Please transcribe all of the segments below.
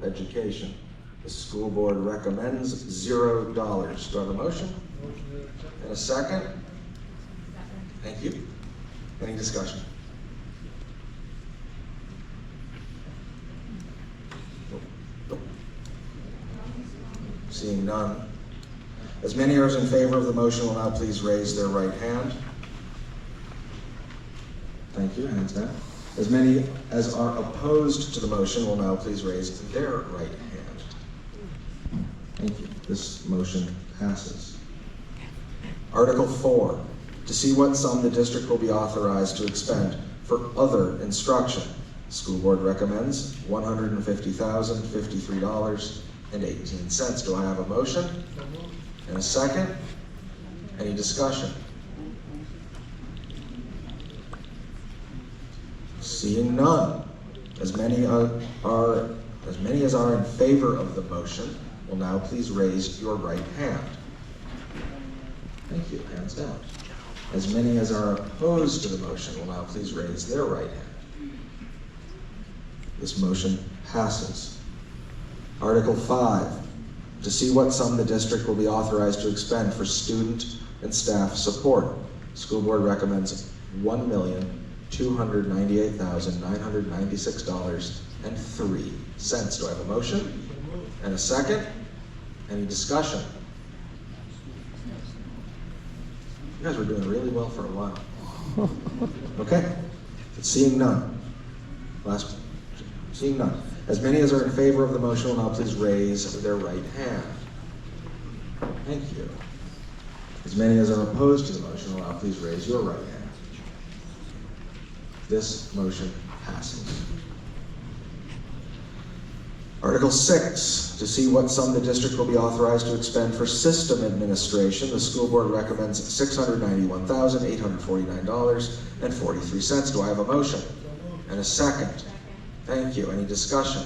education. The school board recommends $0. Do I have a motion? And a second? Thank you. Any discussion? Nope. Seeing none. As many as are in favor of the motion will now please raise their right hand. Thank you, hands down. As many as are opposed to the motion will now please raise their right hand. Thank you. This motion passes. Article 4, to see what sum the district will be authorized to expend for other instruction. The school board recommends $150,053.18. Do I have a motion? And a second? Any discussion? Seeing none, as many as are in favor of the motion will now please raise your right hand. Thank you, hands down. As many as are opposed to the motion will now please raise their right hand. This motion passes. Article 5, to see what sum the district will be authorized to expend for student and staff support. School board recommends $1,298,996.03. Do I have a motion? And a second? Any discussion? You guys were doing really well for a while. Okay, seeing none. Seeing none. As many as are in favor of the motion will now please raise their right hand. Thank you. As many as are opposed to the motion will now please raise your right hand. This motion passes. Article 6, to see what sum the district will be authorized to expend for system administration. The school board recommends $691,849.43. Do I have a motion? And a second? Thank you. Any discussion?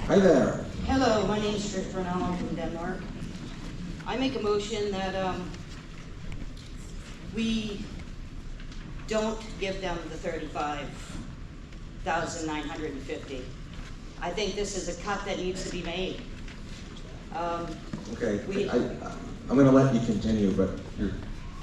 Hi there. Hello, my name is Trish Bernal. I'm from Denmark. I make a motion that we don't give them the $35,950. I think this is a cut that needs to be made. Okay, I'm going to let you continue, but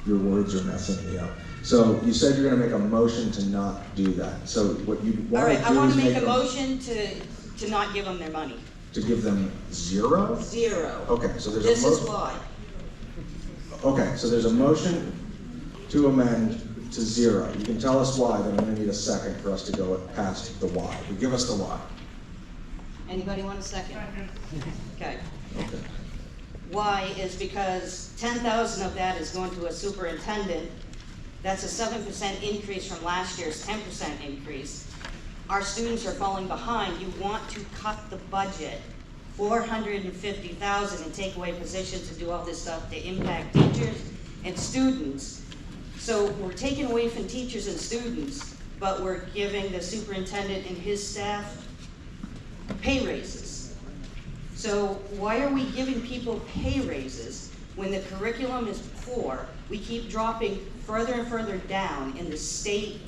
your words are messing me up. So you said you're going to make a motion to not do that. So what you want All right, to do I want is to make a motion to not give them their money. To give them $0? Zero. Okay, so there's This a is why. Okay, so there's a motion to amend to $0. You can tell us why, then I'm going to need a second for us to go past the why. But give us the why. Anybody want a second? Okay. Okay. Why is because 10,000 of that is going to a superintendent. That's a 7% increase from last year's 10% increase. Our students are falling behind. You want to cut the budget, $450,000, and take away positions and do all this stuff to impact teachers and students. So we're taking away from teachers and students, but we're giving the superintendent and his staff pay raises. So why are we giving people pay raises when the curriculum is poor? We keep dropping further and further down in the state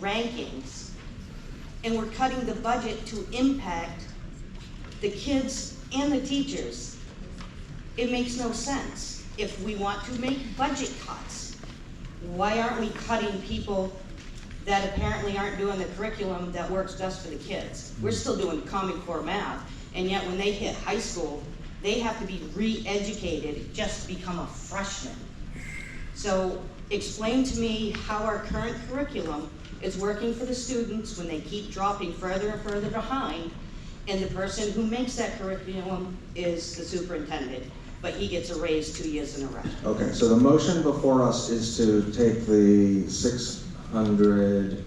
rankings, and we're cutting the budget to impact the kids and the teachers. It makes no sense. If we want to make budget cuts, why aren't we cutting people that apparently aren't doing the curriculum that works best for the kids? We're still doing Common Core math, and yet when they hit high school, they have to be re-educated just to become a freshman. So explain to me how our current curriculum is working for the students when they keep dropping further and further behind, and the person who makes that curriculum is the superintendent, but he gets a raise 2 years in a row. Okay, so the motion before us is to take the 600,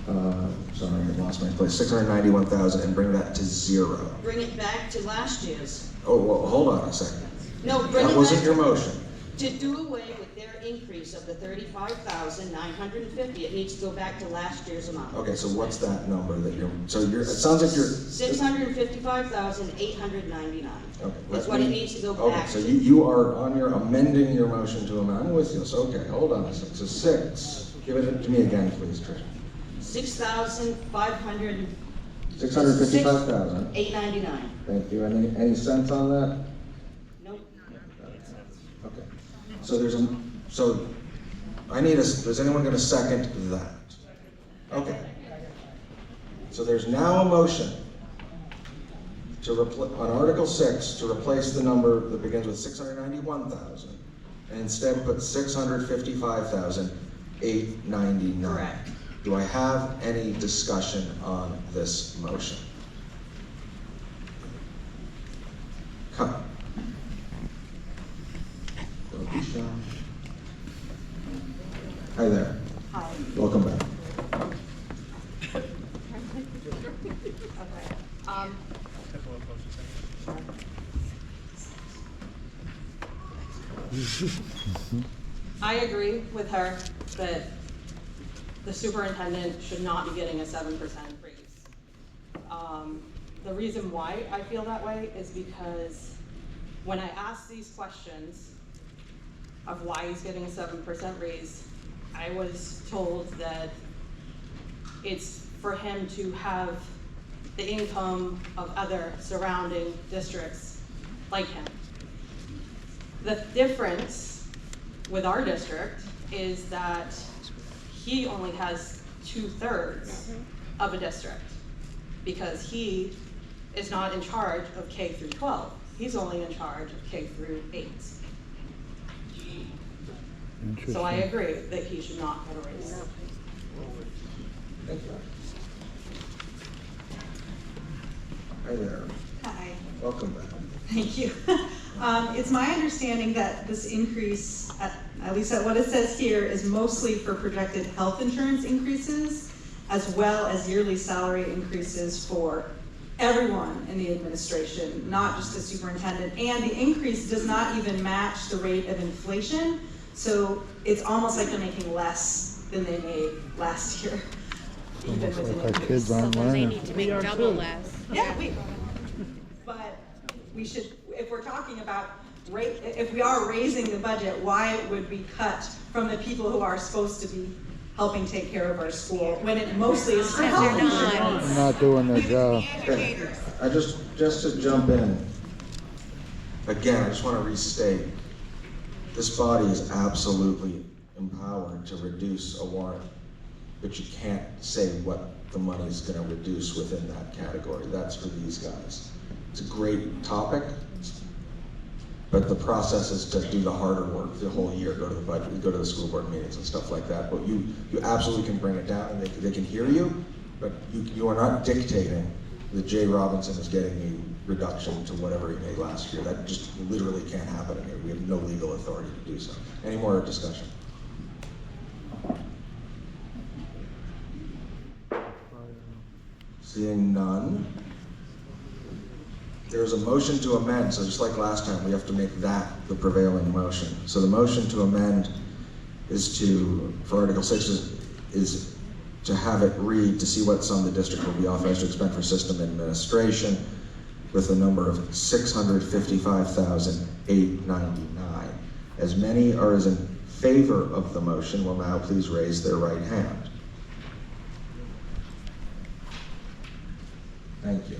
sorry, I lost my place, 691,000 and bring that to $0. Bring it back to last year's. Oh, well, hold on a second. No, bring That it wasn't back. your motion. To do away with their increase of the 35,950, it needs to go back to last year's amount. Okay, so what's that number that it sounds like you're. 655,899. Okay. That's what it needs to go Okay, back so to. you are amending your motion to amend. I'm with you. So, okay, hold on a second. So 6, give it to me again, please, Tricia. 6,500. 655,000. 899. Thank you. Any cents on that? Nope. Okay. So is anyone going to second that? Okay. So there's now a motion on Article 6 to replace the number that begins with 691,000 and instead put 655,899. Correct. Do I have any discussion on this motion? Come. Don't be shy. Hi there. Hi. Welcome back. Okay. I agree with her that the superintendent should not be getting a 7% raise. The reason why I feel that way is because when I ask these questions of why he's getting a 7% raise, I was told that it's for him to have the income of other surrounding districts like him. The difference with our district is that he only has 2/3 of a district because he is not in charge of K through 12. He's only in charge of K through 8. So I agree that he should not get a raise. Thank you. Hi there. Hi, Welcome back. thank you. It's my understanding that this increase, at least at what it says here, is mostly for projected health insurance increases, as well as yearly salary increases for everyone in the administration, not just the superintendent. And the increase does not even match the rate of inflation, so it's almost like they're making less than they made last year. Even with an Our increase. kids aren't So then they learning. need to make double less. Yeah, but we should, if we're talking about if we are raising the budget, why would we cut from the people who are supposed to be helping take care of our school when it mostly is for health They're not. insurance? They're not doing their job. Okay. I just to jump in, again, I just want to restate, this body is absolutely empowered to reduce a warrant, but you can't say what the money is going to reduce within that category. That's for these guys. It's a great topic, but the process is to do the harder work the whole year, go to the budget, go to the school board meetings and stuff like that. But you absolutely can bring it down, and they can hear you, but you are not dictating that Jay Robinson is getting a reduction to whatever he made last year. That just literally can't happen in here. We have no legal authority to do so. Any more discussion? Seeing none. There's a motion to amend, so just like last time, we have to make that the prevailing motion. So the motion to amend is for Article 6 is to have it read to see what sum the district will be authorized to expend for system administration with a number of $655,899. As many are as in favor of the motion will now please raise their right hand. Thank you.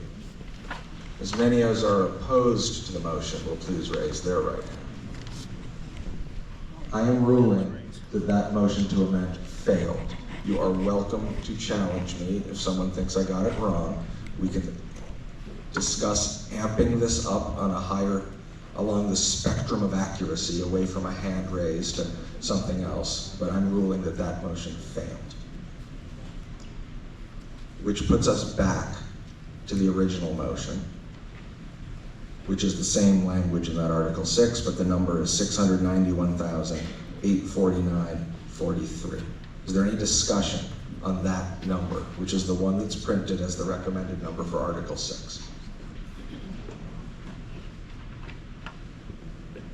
As many as are opposed to the motion will please raise their right hand. I am ruling that that motion to amend failed. You are welcome to challenge me if someone thinks I got it wrong. We can discuss amping this up on along the spectrum of accuracy, away from a hand raise to something else, but I'm ruling that that motion failed. Which puts us back to the original motion, which is the same language in that Article 6, but the number is $691,849.43. Is there any discussion on that number, which is the one that's printed as the recommended number for Article 6?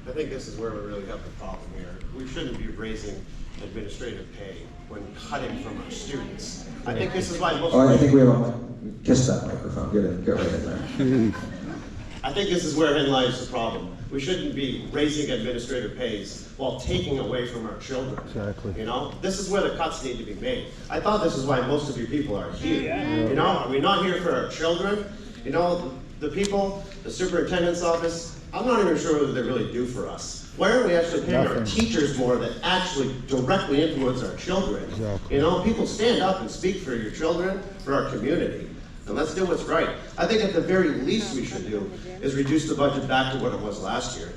I think this is where we really have the problem here. We shouldn't be raising administrative pay when cutting from our students. I think this is why most. Oh, I think we have a, kiss that microphone, get right in there. I think this is wherein lies the problem. We shouldn't be raising administrative pays while taking away from our children. Exactly. You know, this is where the cuts need to be made. I thought this is why most of you people are here. You know, are we not here for our children? You know, the people, the superintendent's office, I'm not even sure what they really do for us. Why aren't we actually paying our teachers more that actually directly influence our children? Exactly. You know, people stand up and speak for your children, for our community. And let's do what's right. I think at the very least we should do is reduce the budget back to what it was last year.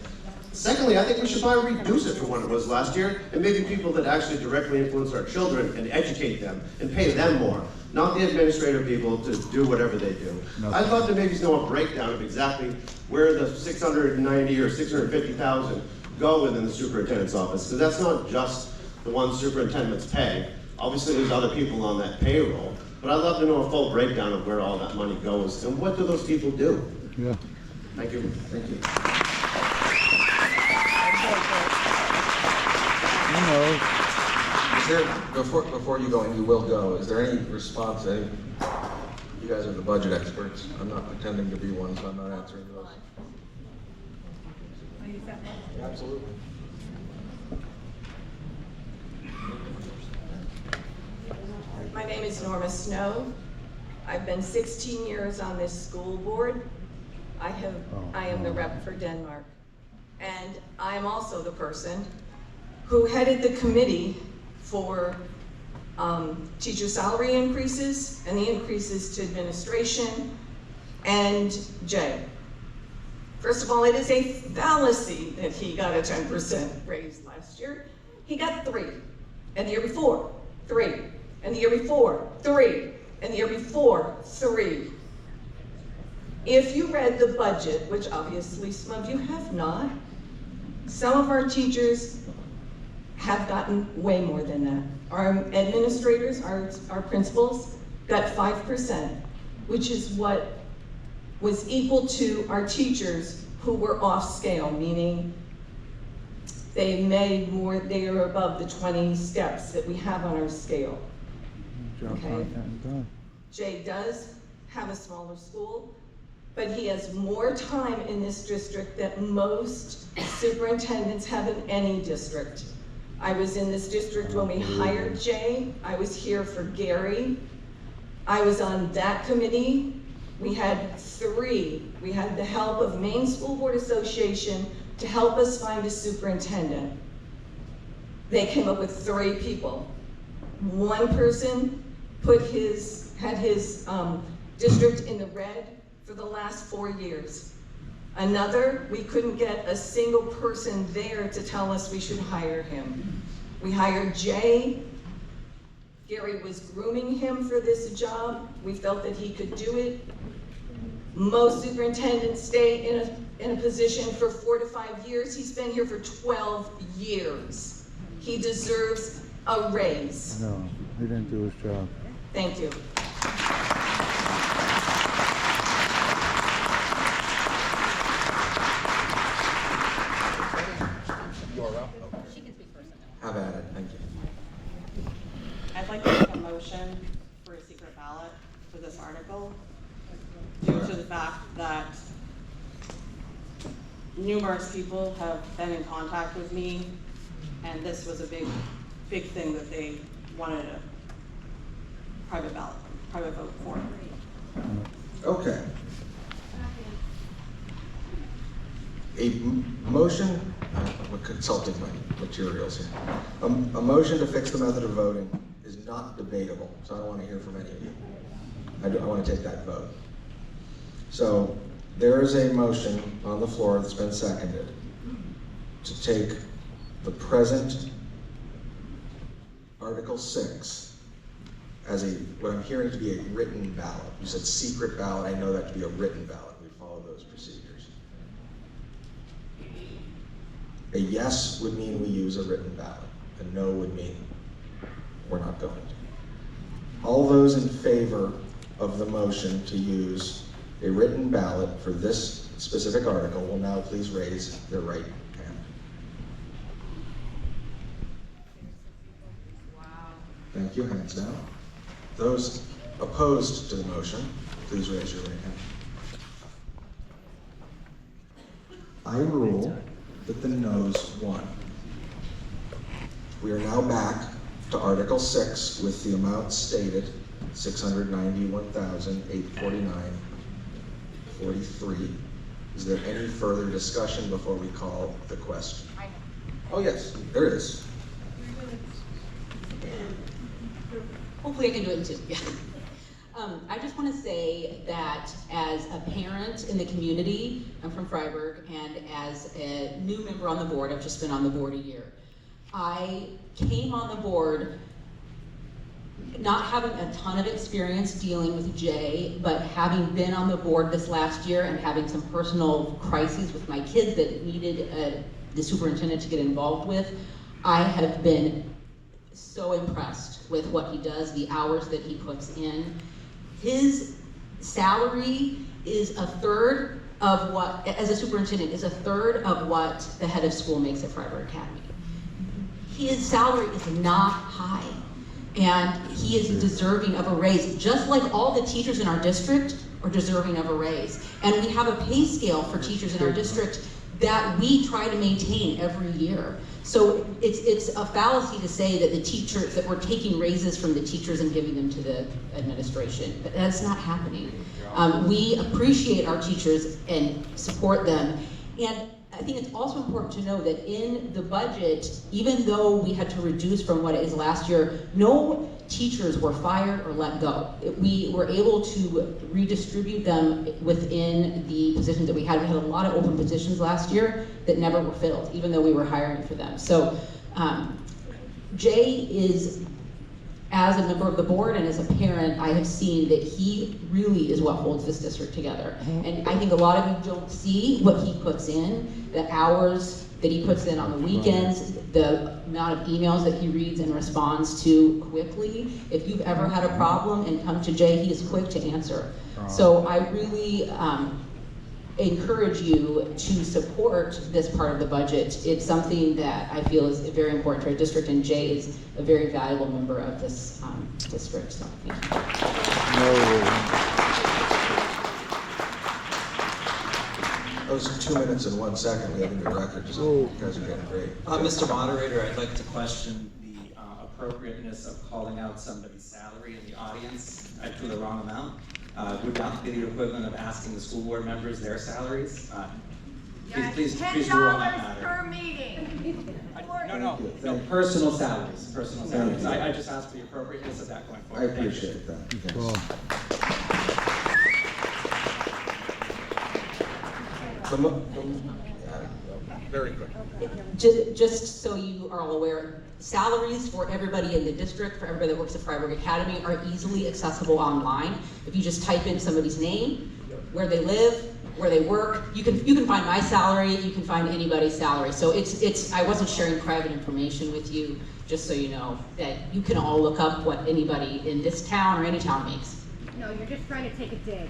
Secondly, I think we should probably reduce it from what it was last year, and maybe people that actually directly influence our children and educate them and pay them more, not the administrative people to do whatever they do. I'd love to maybe know a breakdown of exactly where the 690 or 650,000 go within the superintendent's office, because that's not just the one superintendent's pay. Obviously, there's other people on that payroll, but I'd love to know a full breakdown of where all that money goes and what do those people do. Yeah. Thank you. Thank you. You know, Is there, before you go, and you will go, is there any response, you guys are the budget experts, I'm not pretending to be one, so I'm not answering those. Absolutely. My name is Norma Snow. I've been 16 years on this school board. I am the rep for Denmark. And I am also the person who headed the committee for teacher salary increases and the increases to administration and Jay. First of all, it is a fallacy that he got a 10% raise last year. He got 3, and the year before, 3, and the year before, 3, and the year before, 3. If you read the budget, which obviously some of you have not, some of our teachers have gotten way more than that. Our administrators, our principals, got 5%, which is what was equal to our teachers who were off scale, meaning they made more, they are above the 20 steps that we have on our scale. Okay. Jay does have a smaller school, but he has more time in this district than most superintendents have in any district. I was in this district when we hired Jay. I was here for Gary. I was on that committee. We had 3. We had the help of Maine School Board Association to help us find a superintendent. They came up with 3 people. One person had his district in the red for the last 4 years. Another, we couldn't get a single person there to tell us we should hire him. We hired Jay. Gary was grooming him for this job. We felt that he could do it. Most superintendents stay in a position for 4 to 5 years. He's been here for 12 years. He deserves a raise. no, he didn't do his job. Thank you. Have at it, thank you. I'd like to make a motion for a secret ballot for this article due to the fact that numerous people have been in contact with me, and this was a big thing that they wanted a private ballot, private vote for. Okay. A motion, we're consulting my materials here. A motion to fix the method of voting is not debatable, so I don't want to hear from any of you. I want to take that vote. So there is a motion on the floor that's been seconded to take the present Article 6 as what I'm hearing to be a written ballot. You said secret ballot, I know that to be a written ballot. We follow those procedures. A yes would mean we use a written ballot. A no would mean we're not going to. All those in favor of the motion to use a written ballot for this specific article will now please raise their right hand. Thank you, hands down. Those opposed to the motion, please raise your right hand. I rule that the noes won. We are now back to Article 6 with the amount stated, $691,849.43. Is there any further discussion before we call the question? Oh yes, there is. Hopefully I can do it in two, yeah. I just want to say that as a parent in the community, I'm from Freiburg, and as a new member on the board, I've just been on the board a year. I came on the board not having a ton of experience dealing with Jay, but having been on the board this last year and having some personal crises with my kids that needed the superintendent to get involved with, I have been so impressed with what he does, the hours that he puts in. His salary is a third of what, as a superintendent, is a third of what the head of school makes at Freiburg Academy. His salary is not high, and he is deserving of a raise, just like all the teachers in our district are deserving of a raise. And we have a pay scale for teachers in our district that we try to maintain every year. So it's a fallacy to say that the teachers, that we're taking raises from the teachers and giving them to the administration, but that's not happening. We appreciate our teachers and support them. And I think it's also important to know that in the budget, even though we had to reduce from what it is last year, no teachers were fired or let go. We were able to redistribute them within the positions that we had. We had a lot of open positions last year that never were filled, even though we were hiring for them. So Jay is, as a member of the board and as a parent, I have seen that he really is what holds this district together. And I think a lot of you don't see what he puts in, the hours that he puts in on the weekends, the amount of emails that he reads and responds to quickly. If you've ever had a problem and come to Jay, he is quick to answer. So I really encourage you to support this part of the budget. It's something that I feel is very important to our district, and Jay is a very valuable member of this district. So thank you. That was 2 minutes and 1 second. We have a new record. Just, you guys are getting great. Mr. Moderator, I'd like to question the appropriateness of calling out somebody's salary in the audience for the wrong amount. Would not be the equivalent of asking the school board members their salaries. Please rule on that matter. $10 per meeting. No, personal salaries, personal salaries. I just asked for the appropriateness of that going I forward. appreciate that. Yes. Cool. Very quick. Just so you are all aware, salaries for everybody in the district, for everybody that works at Freiburg Academy, are easily accessible online. If you just type in somebody's name, where they live, where they work, you can find my salary, you can find anybody's salary. So I wasn't sharing private information with you, just so you know that you can all look up what anybody in this town or any town makes. No, you're just trying to take a dig.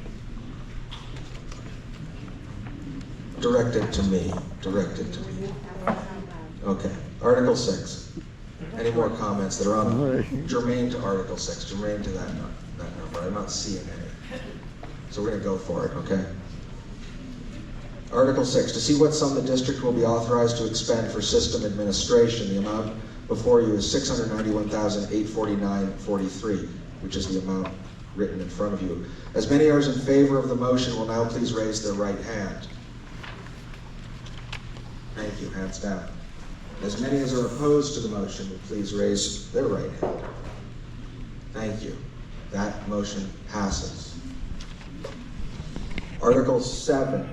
Directed to me. Directed to me. Okay. Article 6. Any more comments that are on germane to Article 6, germane to that number? I'm not seeing any. So we're going to go for it, okay? Article 6, to see what sum the district will be authorized to expend for system administration. The amount before you is $691,849.43, which is the amount written in front of you. As many as are in favor of the motion will now please raise their right hand. Thank you, hands down. As many as are opposed to the motion will please raise their right hand. Thank you. That motion passes. Article 7.